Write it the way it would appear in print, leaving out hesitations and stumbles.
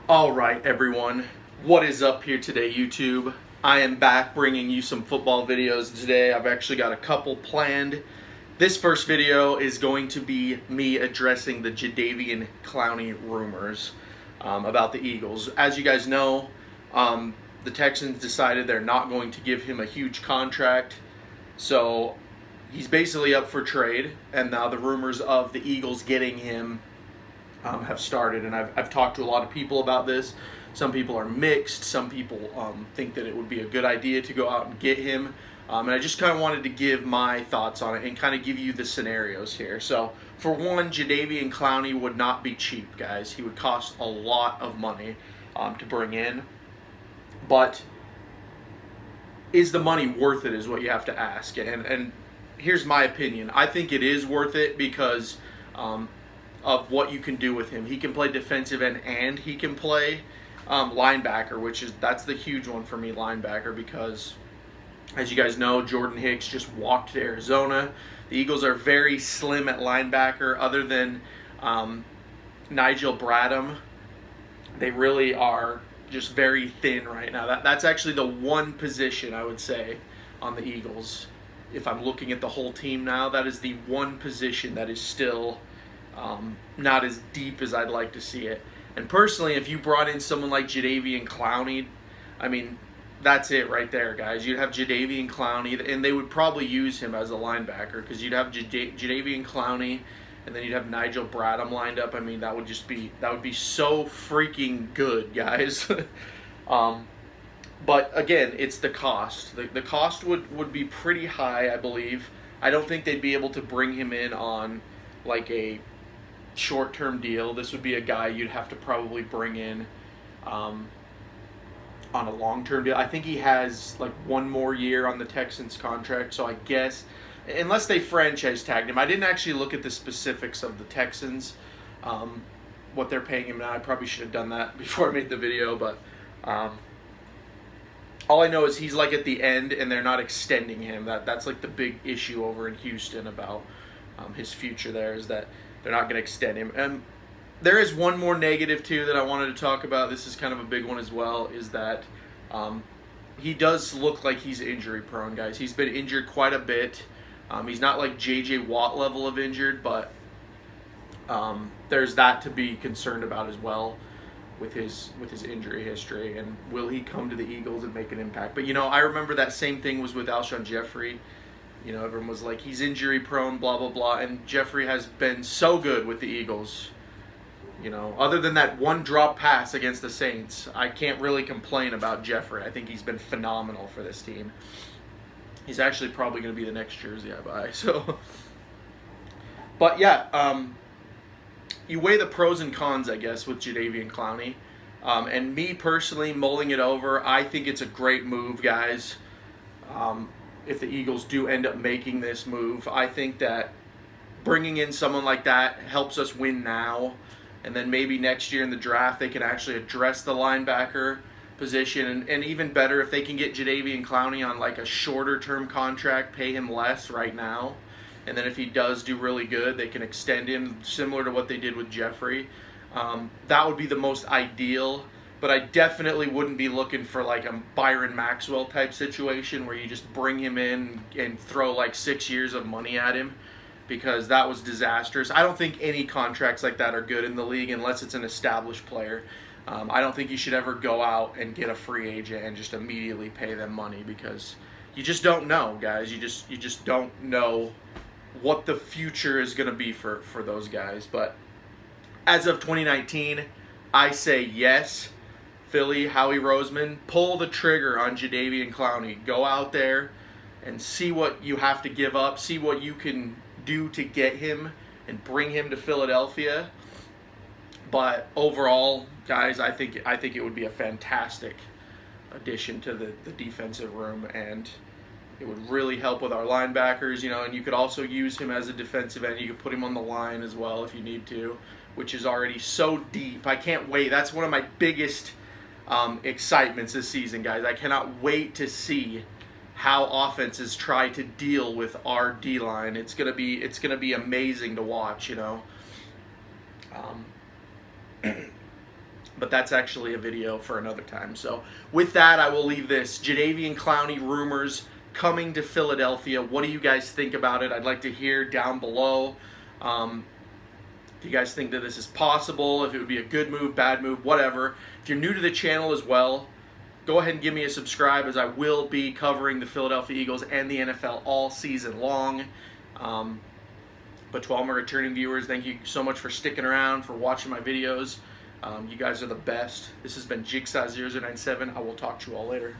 Alright everyone, what is up here today YouTube? I am back bringing you some football videos today. I've actually got a couple planned. This first video is going to be me addressing the Jadeveon Clowney rumors about the Eagles. As you guys know, the Texans decided they're not going to give him a huge contract, so he's basically up for trade, and now the rumors of the Eagles getting him have started, and I've talked to a lot of people about this. Some people are mixed. Some people think that it would be a good idea to go out and get him, and I just kind of wanted to give my thoughts on it and kind of give you the scenarios here. So for one, Jadeveon Clowney would not be cheap, guys. He would cost a lot of money to bring in, but is the money worth it is what you have to ask. And here's my opinion. I think it is worth it because of what you can do with him. He can play defensive end and he can play linebacker, that's the huge one for me, linebacker, because as you guys know, Jordan Hicks just walked to Arizona. The Eagles are very slim at linebacker. Other than Nigel Bradham, they really are just very thin right now. That's actually the one position I would say on the Eagles. If I'm looking at the whole team now, that is the one position that is still not as deep as I'd like to see it. And personally, if you brought in someone like Jadeveon Clowney, I mean, that's it right there, guys. You'd have Jadeveon Clowney, and they would probably use him as a linebacker because you'd have Jadeveon Clowney, and then you'd have Nigel Bradham lined up. I mean, that would be so freaking good, guys. But again, it's the cost. The cost would be pretty high, I believe. I don't think they'd be able to bring him in on like a short-term deal. This would be a guy you'd have to probably bring in on a long-term deal. I think he has like one more year on the Texans contract, so I guess unless they franchise tagged him. I didn't actually look at the specifics of the Texans, what they're paying him now. I probably should have done that before I made the video, but all I know is he's like at the end and they're not extending him. That's like the big issue over in Houston about his future there, is that they're not going to extend him. And there is one more negative too that I wanted to talk about. This is kind of a big one as well, is that he does look like he's injury prone, guys. He's been injured quite a bit. He's not like J.J. Watt level of injured, but there's that to be concerned about as well with his injury history. And will he come to the Eagles and make an impact? But I remember that same thing was with Alshon Jeffrey. Everyone was like, he's injury prone, blah, blah, blah. And Jeffrey has been so good with the Eagles. Other than that one drop pass against the Saints, I can't really complain about Jeffrey. I think he's been phenomenal for this team. He's actually probably going to be the next jersey I buy. So, but yeah, you weigh the pros and cons, I guess, with Jadeveon Clowney. And me personally, mulling it over, I think it's a great move, guys. If the Eagles do end up making this move, I think that bringing in someone like that helps us win now, and then maybe next year in the draft they can actually address the linebacker position, and even better if they can get Jadeveon Clowney on like a shorter term contract, pay him less right now, and then if he does do really good, they can extend him similar to what they did with Jeffrey. That would be the most ideal. But I definitely wouldn't be looking for like a Byron Maxwell type situation where you just bring him in and throw like 6 years of money at him, because that was disastrous. I don't think any contracts like that are good in the league unless it's an established player. I don't think you should ever go out and get a free agent and just immediately pay them money, because you just don't know, guys. You just don't know what the future is going to be for those guys. But as of 2019, I say yes. Philly, Howie Roseman, pull the trigger on Jadeveon Clowney. Go out there and see what you have to give up, see what you can do to get him and bring him to Philadelphia. But overall, guys, I think it would be a fantastic addition to the defensive room, and it would really help with our linebackers, and you could also use him as a defensive end. You could put him on the line as well if you need to, which is already so deep. I can't wait. That's one of my biggest excitements this season, guys. I cannot wait to see how offenses try to deal with our D-line. It's gonna be amazing to watch. But that's actually a video for another time. So with that, I will leave this. Jadeveon Clowney rumors coming to Philadelphia. What do you guys think about it? I'd like to hear down below. Do you guys think that this is possible? If it would be a good move, bad move, whatever. If you're new to the channel as well, go ahead and give me a subscribe, as I will be covering the Philadelphia Eagles and the NFL all season long. But to all my returning viewers, thank you so much for sticking around, for watching my videos. You guys are the best. This has been Jigsaw0097. I will talk to you all later.